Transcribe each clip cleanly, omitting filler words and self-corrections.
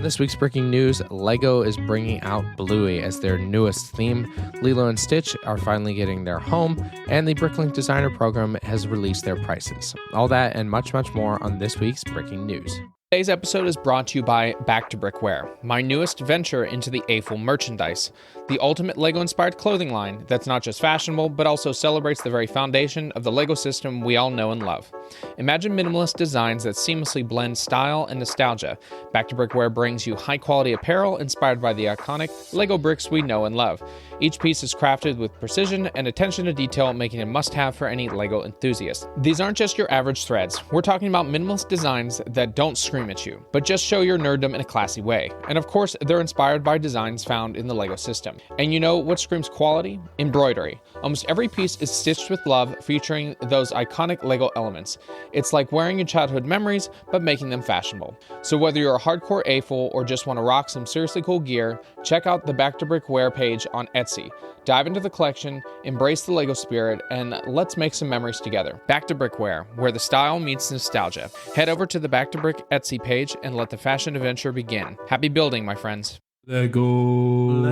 This week's breaking news, Lego is bringing out Bluey as their newest theme. Lilo and Stitch are finally getting their home, and the Bricklink designer program has released their prices. All that and much, much more on this week's breaking news. Today's episode is brought to you by Back-to-Brick, my newest venture into the Eiffel merchandise, the ultimate Lego-inspired clothing line that's not just fashionable, but also celebrates the very foundation of the Lego system we all know and love. Imagine minimalist designs that seamlessly blend style and nostalgia. Back-to-Brick brings you high-quality apparel inspired by the iconic Lego bricks we know and love. Each piece is crafted with precision and attention to detail, making it a must-have for any Lego enthusiast. These aren't just your average threads. We're talking about minimalist designs that don't scream at you, but just show your nerddom in a classy way. And of course, they're inspired by designs found in the Lego system. And you know what screams quality? Embroidery. Almost every piece is stitched with love, featuring those iconic Lego elements. It's like wearing your childhood memories, but making them fashionable. So whether you're a hardcore Eiffel or just want to rock some seriously cool gear, check out the Back-to-Brick page on Etsy. Dive into the collection, embrace the Lego spirit, and let's make some memories together. Back-to-Brick where the style meets nostalgia. Head over to the Back-to-Brick Etsy page and let the fashion adventure begin. Happy building, my friends. Lego.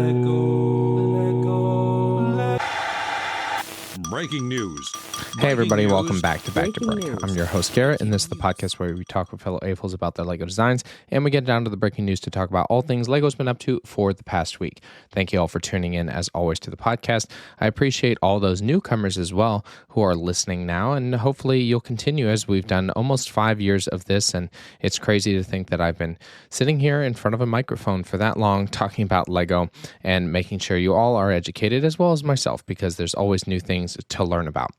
Breaking news. Hey everybody, welcome back to Back-to-Brick. I'm your host Garrett, and this is the podcast where we talk with fellow Eiffels about their Lego designs, and we get down to the breaking news to talk about all things Lego's been up to for the past week. Thank you all for tuning in, as always, to the podcast. I appreciate all those newcomers as well who are listening now, and hopefully you'll continue, as we've done almost 5 years of this, and it's crazy to think that I've been sitting here in front of a microphone for that long talking about Lego and making sure you all are educated, as well as myself, because there's always new things to learn about.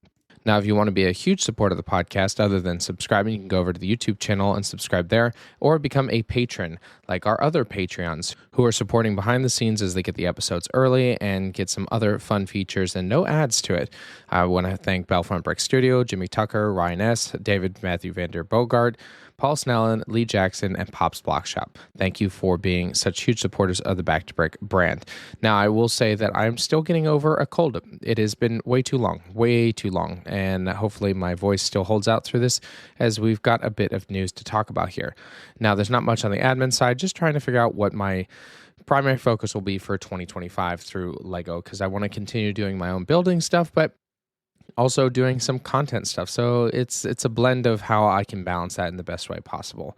Now, if you want to be a huge supporter of the podcast, other than subscribing, you can go over to the YouTube channel and subscribe there, or become a patron, like our other Patreons, who are supporting behind the scenes as they get the episodes early and get some other fun features and no ads to it. I want to thank Bellefonte Brick Studio, Jimmy Tucker, Ryan S., David Matthew Vander Boogart, Paul Snellen, Lee Jackson, and Pop's Block Shop. Thank you for being such huge supporters of the Back-to-Brick brand. Now, I will say that I'm still getting over a cold. It has been way too long, and hopefully my voice still holds out through this, as we've got a bit of news to talk about here. Now, there's not much on the admin side, just trying to figure out what my primary focus will be for 2025 through Lego, because I want to continue doing my own building stuff, but also doing some content stuff. So it's a blend of how I can balance that in the best way possible.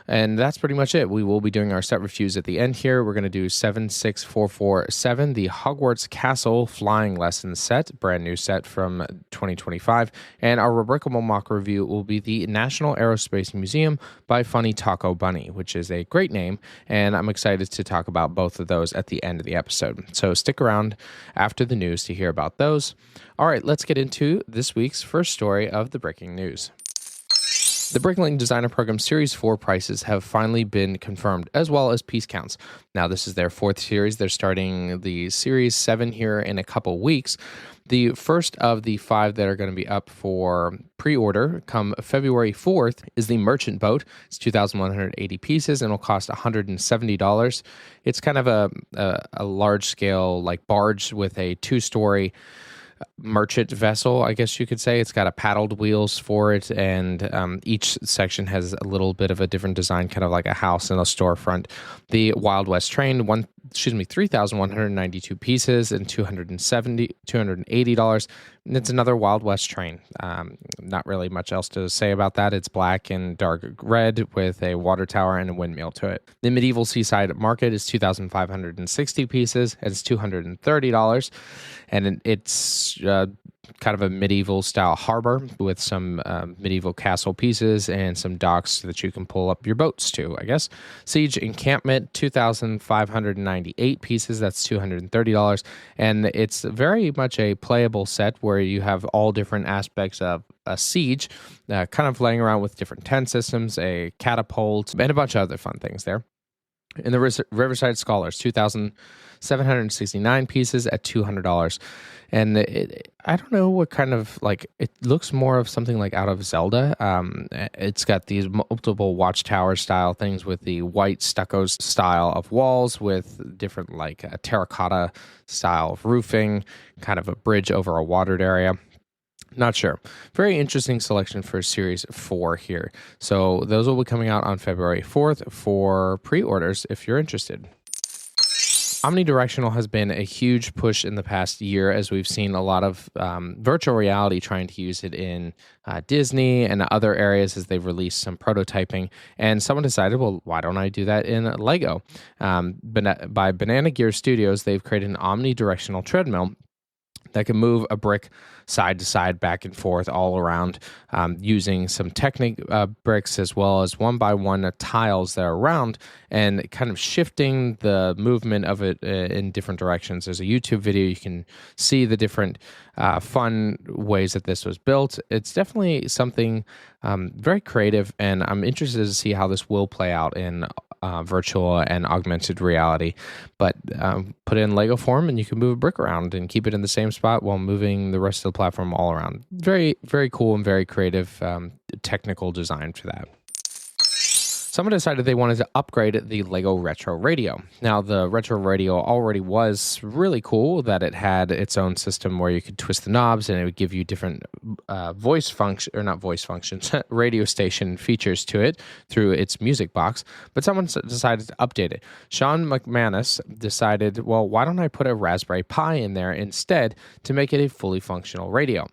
And that's pretty much it. We will be doing our set reviews at the end here. We're going to do 76447, the Hogwarts Castle Flying Lesson set, brand new set from 2025. And our Rebrickable mock review will be the National Aerospace Museum by Funny Taco Bunny, which is a great name. And I'm excited to talk about both of those at the end of the episode. So stick around after the news to hear about those. All right, let's get into this week's first story of the breaking news. The Bricklink Designer Program Series 4 prices have finally been confirmed, as well as piece counts. Now, this is their fourth series. They're starting the Series 7 here in a couple weeks. The first of the 5 that are going to be up for pre-order come February 4th is the Merchant Boat. It's 2,180 pieces and will cost $170. It's kind of a large-scale like barge with a 2-story merchant vessel, I guess you could say. It's got a paddled wheels for it, and each section has a little bit of a different design, kind of like a house and a storefront. The Wild West Train, 3,192 pieces and $280. And it's another Wild West train. Not really much else to say about that. It's black and dark red with a water tower and a windmill to it. The Medieval Seaside Market is 2,560 pieces. It's $230. And it's kind of a medieval style harbor with some medieval castle pieces and some docks that you can pull up your boats to, I guess. Siege Encampment, 2,598 pieces. That's $230. And it's very much a playable set where you have all different aspects of a siege, kind of laying around with different tent systems, a catapult, and a bunch of other fun things there. In the Riverside Scholars, 2,769 pieces at $200. And I don't know what kind of, like, it looks more of something like out of Zelda. It's got these multiple watchtower style things with the white stucco style of walls with different, like, terracotta style of roofing, kind of a bridge over a watered area. Not sure. Very interesting selection for Series 4 here. So those will be coming out on February 4th for pre-orders if you're interested. Omnidirectional has been a huge push in the past year as we've seen a lot of virtual reality trying to use it in Disney and other areas as they've released some prototyping. And someone decided, well, why don't I do that in Lego? By Banana Gear Studios, they've created an omnidirectional treadmill that can move a brick side to side, back and forth, all around, using some Technic bricks as well as one by one tiles that are around and kind of shifting the movement of it in different directions. There's a YouTube video. You can see the different fun ways that this was built. It's definitely something very creative, and I'm interested to see how this will play out in virtual and augmented reality. But put it in Lego form and you can move a brick around and keep it in the same spot while moving the rest of the platform all around. Very, very cool and very creative technical design for that. Someone decided they wanted to upgrade the Lego Retro Radio. Now, the Retro Radio already was really cool that it had its own system where you could twist the knobs and it would give you different radio station features to it through its music box. But someone decided to update it. Sean McManus decided, well, why don't I put a Raspberry Pi in there instead to make it a fully functional radio?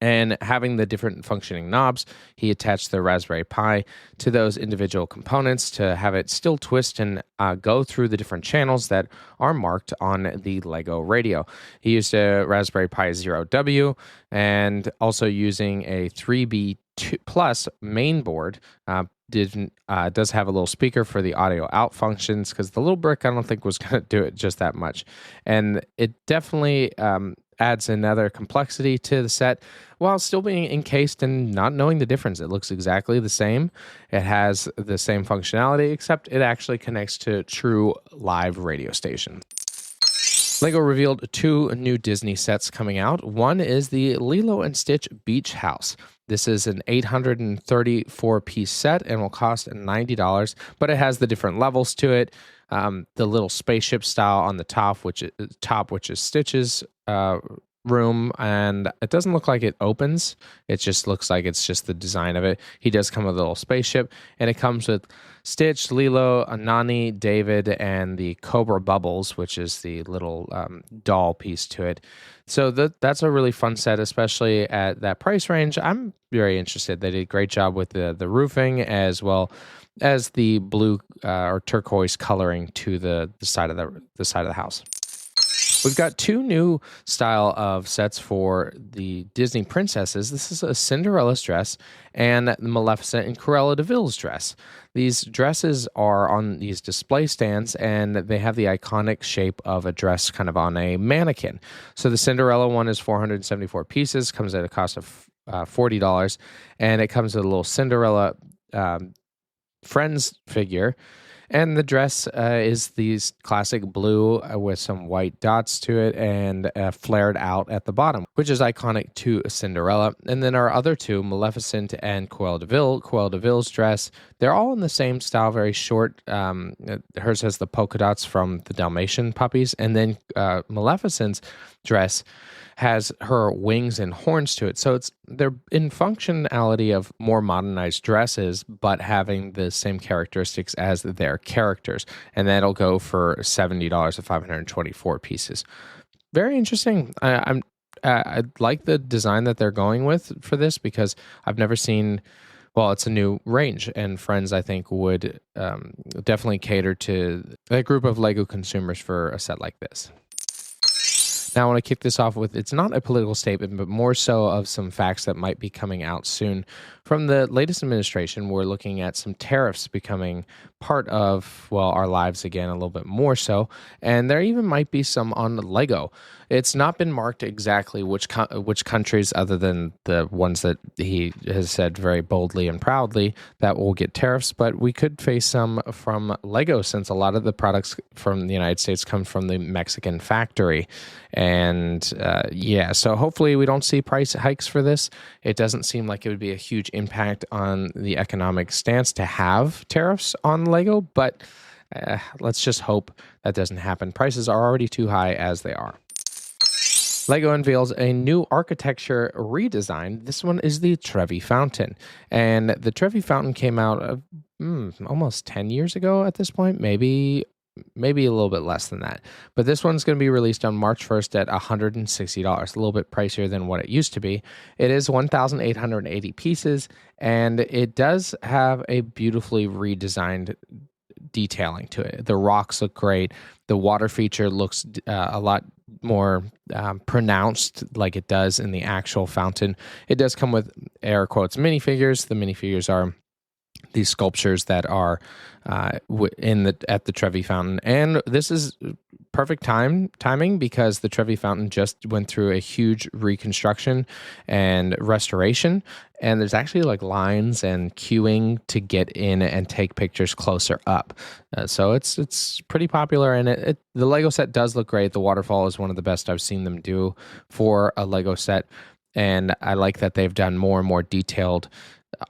And having the different functioning knobs, he attached the Raspberry Pi to those individual components to have it still twist and go through the different channels that are marked on the Lego radio. He used a Raspberry Pi Zero W and also using a 3B Plus main board. Does have a little speaker for the audio out functions because the little brick I don't think was going to do it just that much. And it definitely adds another complexity to the set while still being encased and not knowing the difference. It looks exactly the same. It has the same functionality, except it actually connects to true live radio station. Lego revealed 2 new Disney sets coming out. One is the Lilo and Stitch Beach House. This is an 834-piece set and will cost $90, but it has the different levels to it. The little spaceship style on the top, which is Stitch's room, and it doesn't look like it opens. It just looks like it's just the design of it. He does come with a little spaceship, and it comes with Stitch, Lilo, Nani, David, and the Cobra Bubbles, which is the little doll piece to it. So that's a really fun set, especially at that price range. I'm very interested. They did a great job with the roofing as well as the blue or turquoise coloring to the side of the house. We've got 2 new style of sets for the Disney princesses. This is a Cinderella's dress and the Maleficent and Cruella de Vil's dress. These dresses are on these display stands, and they have the iconic shape of a dress kind of on a mannequin. So the Cinderella one is 474 pieces, comes at a cost of $40, and it comes with a little Cinderella Friends figure. And the dress is these classic blue with some white dots to it and flared out at the bottom, which is iconic to Cinderella. And then our other 2, Maleficent and Cruella de Vil. Cruella de Vil's dress, they're all in the same style, very short. Hers has the polka dots from the Dalmatian puppies. And then Maleficent's dress has her wings and horns to it. So they're in functionality of more modernized dresses, but having the same characteristics as their characters. And that'll go for $70 of 524 pieces. Very interesting. I like the design that they're going with for this because I've never seen. Well, it's a new range, and Friends, I think, would definitely cater to a group of Lego consumers for a set like this. Now, I want to kick this off with, it's not a political statement, but more so of some facts that might be coming out soon. From the latest administration, we're looking at some tariffs becoming part of, well, our lives again, a little bit more so. And there even might be some on Lego. It's not been marked exactly which countries, other than the ones that he has said very boldly and proudly, that will get tariffs. But we could face some from Lego, since a lot of the products from the United States come from the Mexican factory. And so hopefully we don't see price hikes for this. It doesn't seem like it would be a huge impact on the economic stance to have tariffs on Lego, but let's just hope that doesn't happen. Prices are already too high as they are. Lego unveils a new architecture redesign. This one is the Trevi Fountain. And the Trevi Fountain came out almost 10 years ago at this point, maybe a little bit less than that. But this one's going to be released on March 1st at $160, a little bit pricier than what it used to be. It is 1,880 pieces, and it does have a beautifully redesigned detailing to it. The rocks look great. The water feature looks a lot more pronounced like it does in the actual fountain. It does come with air quotes minifigures. The minifigures are these sculptures that are at the Trevi Fountain, and this is perfect timing because the Trevi Fountain just went through a huge reconstruction and restoration, and there's actually like lines and queuing to get in and take pictures closer up. So it's pretty popular, and the Lego set does look great. The waterfall is one of the best I've seen them do for a Lego set, and I like that they've done more and more detailed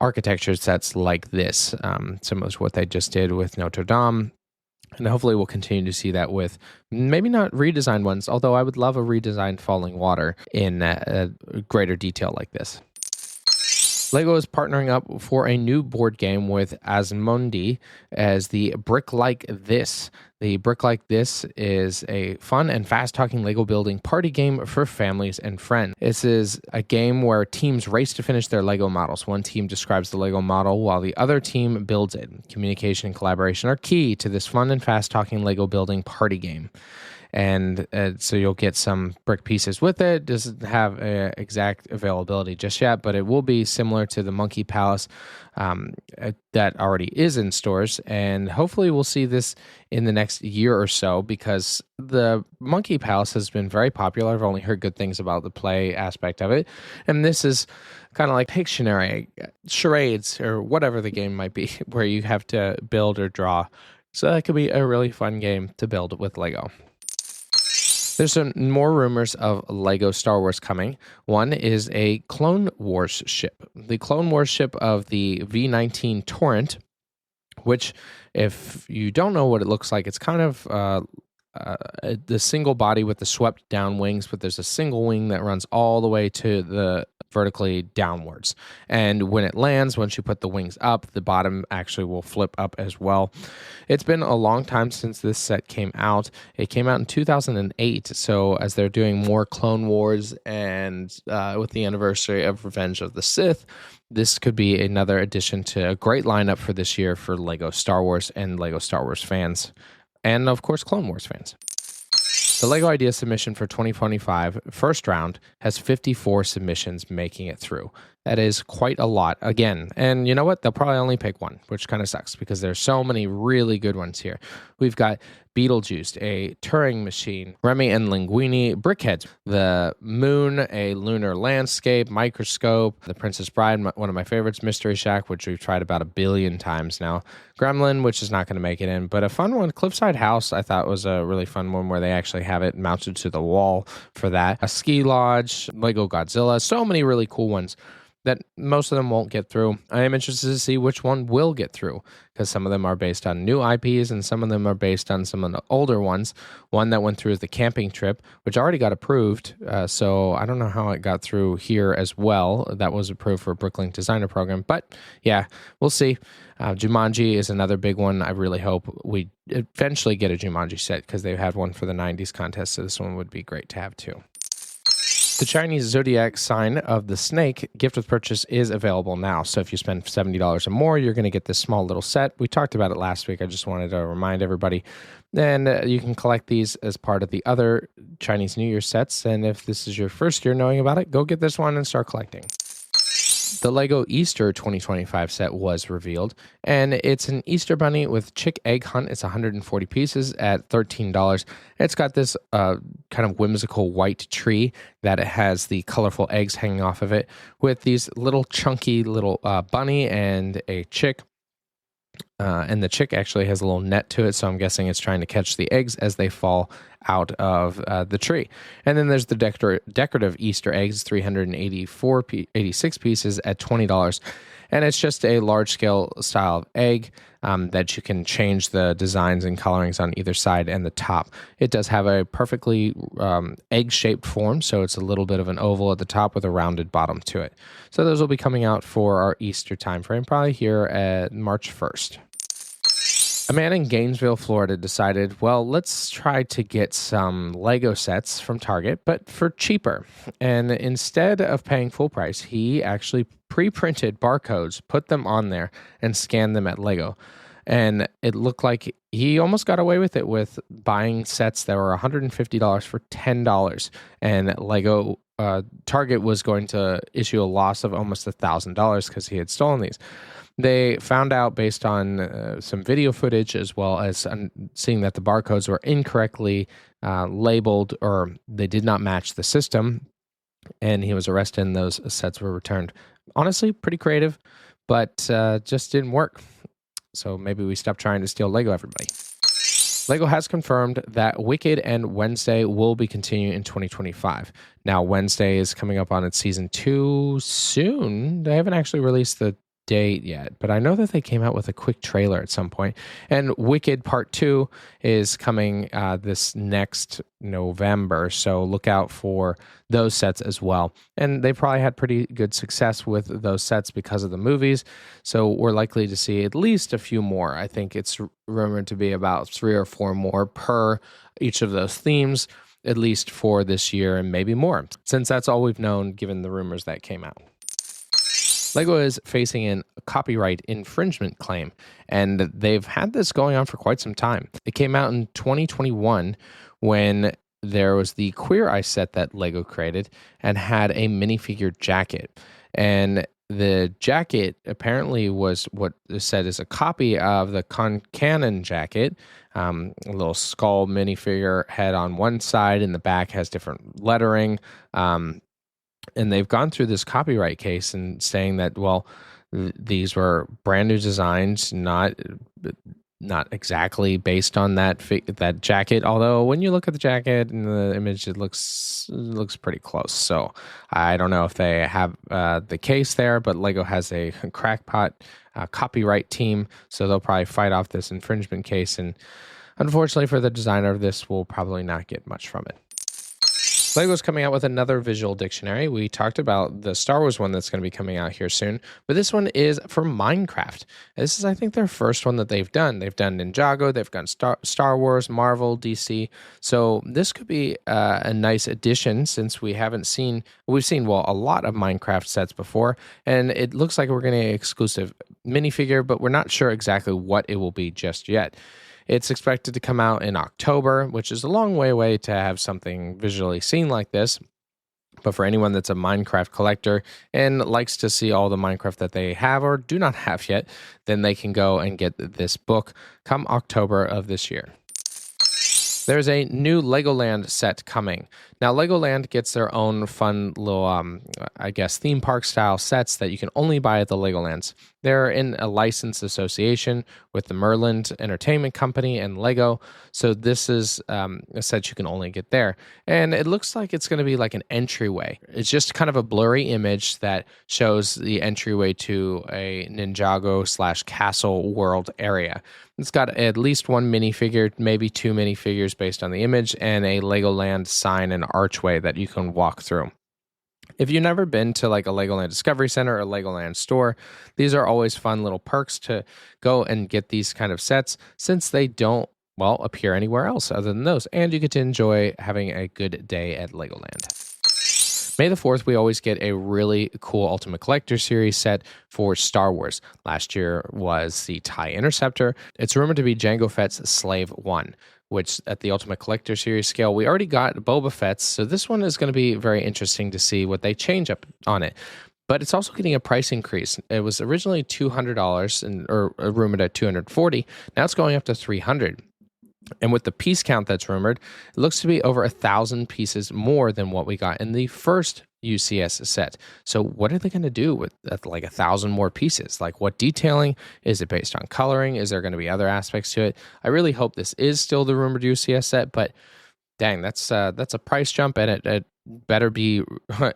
architecture sets like this, similar to what they just did with Notre Dame. And hopefully we'll continue to see that with maybe not redesigned ones, although I would love a redesigned Falling Water in greater detail like this. Lego is partnering up for a new board game with Asmodee as the Brick Like This. The Brick Like This is a fun and fast-talking Lego building party game for families and friends. This is a game where teams race to finish their Lego models. One team describes the Lego model while the other team builds it. Communication and collaboration are key to this fun and fast-talking Lego building party game. And so you'll get some brick pieces with it. Doesn't have exact availability just yet, but it will be similar to the Monkey Palace that already is in stores. And hopefully we'll see this in the next year or so, because the Monkey Palace has been very popular. I've only heard good things about the play aspect of it. And this is kind of like Pictionary, charades, or whatever the game might be, where you have to build or draw. So that could be a really fun game to build with Lego. There's some more rumors of Lego Star Wars coming. One is a Clone Wars ship. The Clone Wars ship of the V-19 Torrent, which, if you don't know what it looks like, it's kind of the single body with the swept down wings, but there's a single wing that runs all the way to the vertically downwards. And when it lands, once you put the wings up, the bottom actually will flip up as well. It's been a long time since this set came out. It came out in 2008. So as they're doing more Clone Wars and with the anniversary of Revenge of the Sith, this could be another addition to a great lineup for this year for Lego Star Wars and Lego Star Wars fans. And of course, Clone Wars fans. The LEGO Idea submission for 2025 first round has 54 submissions making it through. That is quite a lot again. And you know what? They'll probably only pick one, which kind of sucks because there's so many really good ones here. We've got Beetlejuice, a Turing machine, Remy and Linguini, Brickheads, the Moon, a lunar landscape, Microscope, The Princess Bride, one of my favorites, Mystery Shack, which we've tried about 1 billion times now, Gremlin, which is not going to make it in, but a fun one, Cliffside House, I thought was a really fun one where they actually have it mounted to the wall for that. A Ski Lodge, Lego Godzilla, so many really cool ones that most of them won't get through. I am interested to see which one will get through, because some of them are based on new IPs and some of them are based on some of the older ones. One that went through is the camping trip, which already got approved, so I don't know how it got through here as well. That was approved for a Bricklink designer program, but yeah, we'll see. Jumanji is another big one. I really hope we eventually get a Jumanji set, because they've had one for the 90s contest, so this one would be great to have too. The Chinese Zodiac sign of the snake gift with purchase is available now. So if you spend $70 or more, you're going to get this small little set. We talked about it last week. I just wanted to remind everybody. And you can collect these as part of the other Chinese New Year sets. And if this is your first year knowing about it, go get this one and start collecting. The LEGO Easter 2025 set was revealed, and it's an Easter bunny with chick egg hunt. It's 140 pieces at $13. It's got this kind of whimsical white tree that it has the colorful eggs hanging off of it with these little chunky little bunny and a chick. And the chick actually has a little net to it, so I'm guessing it's trying to catch the eggs as they fall out of the tree. And then there's the decorative Easter eggs, 386 pieces at $20. And it's just a large-scale style of egg that you can change the designs and colorings on either side and the top. It does have a perfectly egg-shaped form, so it's a little bit of an oval at the top with a rounded bottom to it. So those will be coming out for our Easter time frame, probably here at March 1st. A man in Gainesville, Florida decided, well, let's try to get some Lego sets from Target, but for cheaper. And instead of paying full price, he actually pre-printed barcodes, put them on there, and scanned them at Lego. And it looked like he almost got away with it with buying sets that were $150 for $10. And Lego Target was going to issue a loss of almost $1,000 because he had stolen these. They found out based on some video footage as well as seeing that the barcodes were incorrectly labeled or they did not match the system, and he was arrested and those sets were returned. Honestly, pretty creative, but just didn't work. So maybe we stop trying to steal Lego, everybody. Lego has confirmed that Wicked and Wednesday will be continuing in 2025. Now, Wednesday is coming up on its season 2 soon. They haven't actually released the date yet, but I know that they came out with a quick trailer at some point. And Wicked Part 2 is coming this next November, so look out for those sets as well. And they probably had pretty good success with those sets because of the movies, so we're likely to see at least a few more. I think it's rumored to be about 3 or 4 more per each of those themes, at least for this year and maybe more, since that's all we've known given the rumors that came out. Lego is facing a copyright infringement claim, and they've had this going on for quite some time. It came out in 2021 when there was the Queer Eye set that Lego created and had a minifigure jacket. And the jacket apparently was what is said is a copy of the Canon jacket. A little skull minifigure head on one side, and the back has different lettering. And they've gone through this copyright case and saying that, well, these were brand new designs, not exactly based on that jacket. Although when you look at the jacket and the image, it looks pretty close. So I don't know if they have the case there, but Lego has a crackpot copyright team, so they'll probably fight off this infringement case. And unfortunately for the designer of this, we'll probably not get much from it. Lego's coming out with another visual dictionary. We talked about the Star Wars one that's going to be coming out here soon, but this one is for Minecraft. This is, I think, their first one that they've done. They've done Ninjago, they've done Star Wars, Marvel, DC. So this could be a nice addition since we've seen a lot of Minecraft sets before, and it looks like we're getting an exclusive minifigure, but we're not sure exactly what it will be just yet. It's expected to come out in October, which is a long way away to have something visually seen like this. But for anyone that's a Minecraft collector and likes to see all the Minecraft that they have or do not have yet, then they can go and get this book come October of this year. There's a new Legoland set coming. Now, Legoland gets their own fun little, theme park style sets that you can only buy at the Legolands. They're in a licensed association with the Merlin Entertainment Company and Lego. So this is a set you can only get there. And it looks like it's going to be like an entryway. It's just kind of a blurry image that shows the entryway to a Ninjago/castle world area. It's got at least one minifigure, maybe 2 minifigures based on the image, and a Legoland sign and archway that you can walk through. If you've never been to like a Legoland Discovery Center or a Legoland store, these are always fun little perks to go and get these kind of sets since they don't, appear anywhere else other than those. And you get to enjoy having a good day at Legoland. May the 4th, we always get a really cool Ultimate Collector Series set for Star Wars. Last year was the TIE Interceptor. It's rumored to be Jango Fett's Slave 1, which at the Ultimate Collector Series scale, we already got Boba Fett's, so this one is going to be very interesting to see what they change up on it. But it's also getting a price increase. It was originally $200 or rumored at $240. Now it's going up to $300. And with the piece count that's rumored, it looks to be over 1,000 pieces more than what we got in the first UCS set. So what are they going to do with like 1,000 more pieces? Like what detailing? Is it based on coloring? Is there going to be other aspects to it? I really hope this is still the rumored UCS set, but dang, that's a price jump, and it better be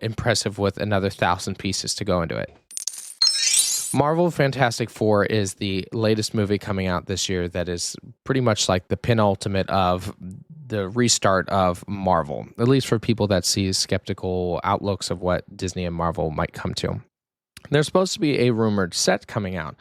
impressive with another 1,000 pieces to go into it. Marvel Fantastic Four is the latest movie coming out this year that is pretty much like the penultimate of the restart of Marvel, at least for people that see skeptical outlooks of what Disney and Marvel might come to. There's supposed to be a rumored set coming out.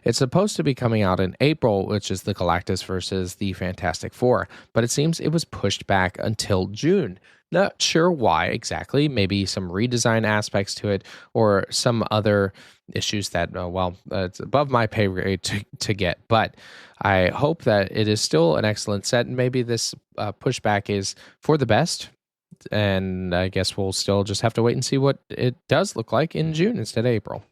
It's supposed to be coming out in April, which is the Galactus versus the Fantastic Four, but it seems it was pushed back until June. Not sure why exactly. Maybe some redesign aspects to it or some other issues that, it's above my pay grade to get. But I hope that it is still an excellent set, and maybe this pushback is for the best. And I guess we'll still just have to wait and see what it does look like in June instead of April.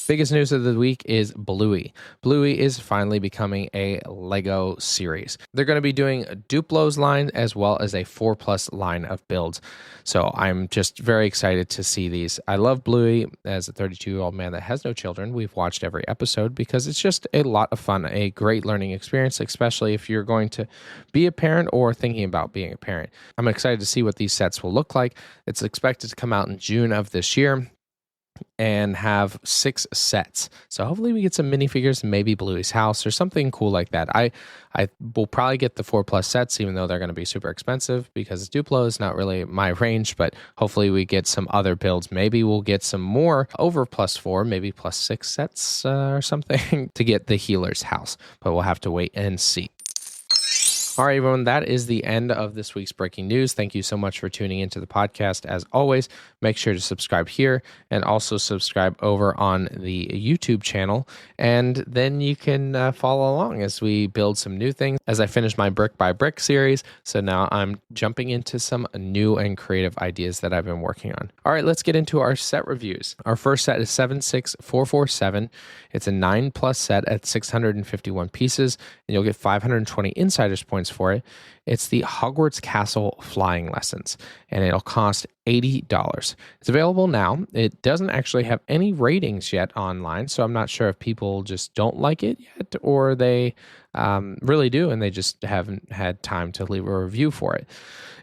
Biggest news of the week is Bluey. Bluey is finally becoming a Lego series. They're going to be doing a Duplo's line as well as a 4+ line of builds. So I'm just very excited to see these. I love Bluey. As a 32-year-old man that has no children, we've watched every episode because it's just a lot of fun, a great learning experience, especially if you're going to be a parent or thinking about being a parent. I'm excited to see what these sets will look like. It's expected to come out in June of this year and have 6 sets. So hopefully we get some minifigures, maybe Bluey's house or something cool like that. I will probably get the 4+ sets, even though they're going to be super expensive because Duplo is not really my range, but hopefully we get some other builds. Maybe we'll get some more over +4, maybe +6 sets or something to get the healer's house, but we'll have to wait and see. All right, everyone, that is the end of this week's breaking news. Thank you so much for tuning into the podcast. As always, make sure to subscribe here and also subscribe over on the YouTube channel. And then you can follow along as we build some new things as I finish my Brick by Brick series. So now I'm jumping into some new and creative ideas that I've been working on. All right, let's get into our set reviews. Our first set is 76447. It's a 9+ set at 651 pieces, and you'll get 520 insiders points for it. It's the Hogwarts Castle Flying Lessons, and it'll cost $80. It's available now. It doesn't actually have any ratings yet online, so I'm not sure if people just don't like it yet or they really do and they just haven't had time to leave a review for it.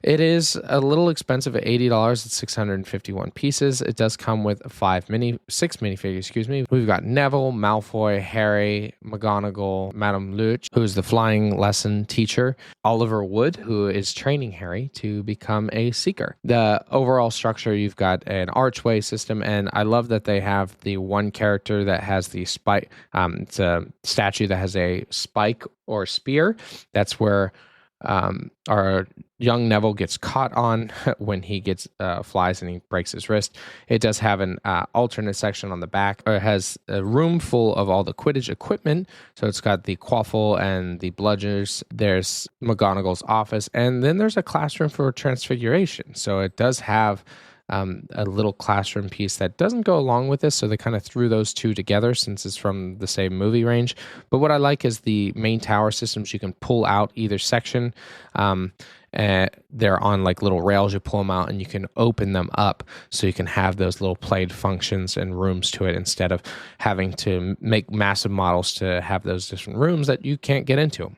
It is a little expensive at $80 at 651 pieces. It does come with 6 minifigures, We've got Neville, Malfoy, Harry, McGonagall, Madame Luch, who's the flying lesson teacher, Oliver Wood, who is training Harry to become a seeker. The overall structure, you've got an archway system, and I love that they have the one character that has the spike. It's a statue that has a spike or spear. That's where our young Neville gets caught on when he gets flies and he breaks his wrist. It does have an alternate section on the back. It has a room full of all the Quidditch equipment. So it's got the quaffle and the bludgers. There's McGonagall's office, and then there's a classroom for transfiguration. So it does have a little classroom piece that doesn't go along with this, so they kind of threw those two together since it's from the same movie range. But what I like is the main tower systems. You can pull out either section. They're on like little rails. You pull them out and you can open them up so you can have those little played functions and rooms to it instead of having to make massive models to have those different rooms that you can't get into.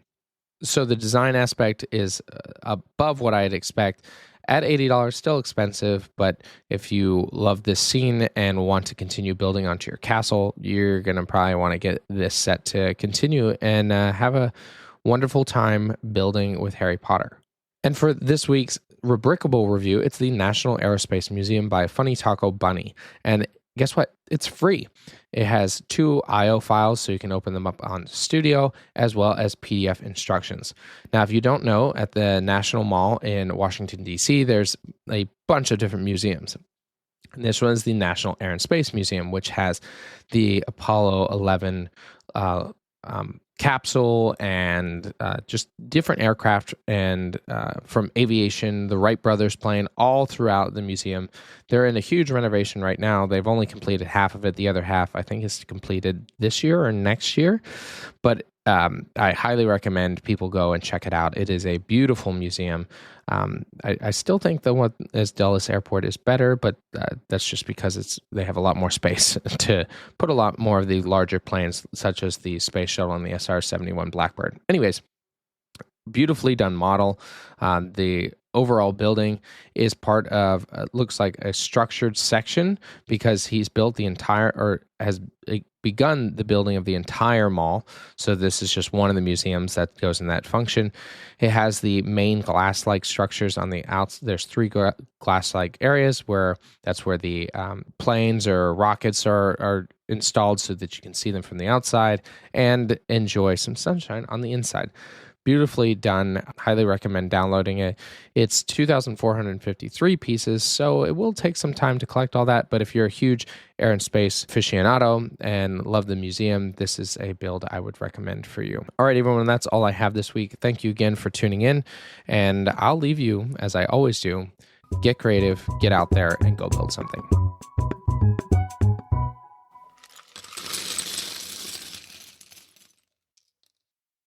So the design aspect is above what I'd expect. At $80, still expensive, but if you love this scene and want to continue building onto your castle, you're going to probably want to get this set to continue and have a wonderful time building with Harry Potter. And for this week's Rebrickable review, it's the National Aerospace Museum by Funny Taco Bunny. And guess what? It's free. It has 2 IO files, so you can open them up on Studio, as well as PDF instructions. Now, if you don't know, at the National Mall in Washington, D.C., there's a bunch of different museums. And this one is the National Air and Space Museum, which has the Apollo 11 capsule and just different aircraft and from aviation, the Wright brothers plane, all throughout the museum. They're in a huge renovation right now. They've only completed half of it. The other half, I think, is completed this year or next year. But I highly recommend people go and check it out. It is a beautiful museum. I still think the one as Dulles Airport is better, but that's just because they have a lot more space to put a lot more of the larger planes, such as the Space Shuttle and the SR-71 Blackbird. Anyways, beautifully done model. The overall building is part of looks like a structured section, because he's built the entire, or has begun the building of the entire mall. So this is just one of the museums that goes in that function. It has the main glass-like structures on the outs. There's three glass-like areas where that's where the planes or rockets are installed, so that you can see them from the outside and enjoy some sunshine on the inside. Beautifully done. Highly recommend downloading it. It's 2,453 pieces, so it will take some time to collect all that. But if you're a huge air and space aficionado and love the museum, this is a build I would recommend for you. All right, everyone, that's all I have this week. Thank you again for tuning in, and I'll leave you, as I always do, get creative, get out there, and go build something.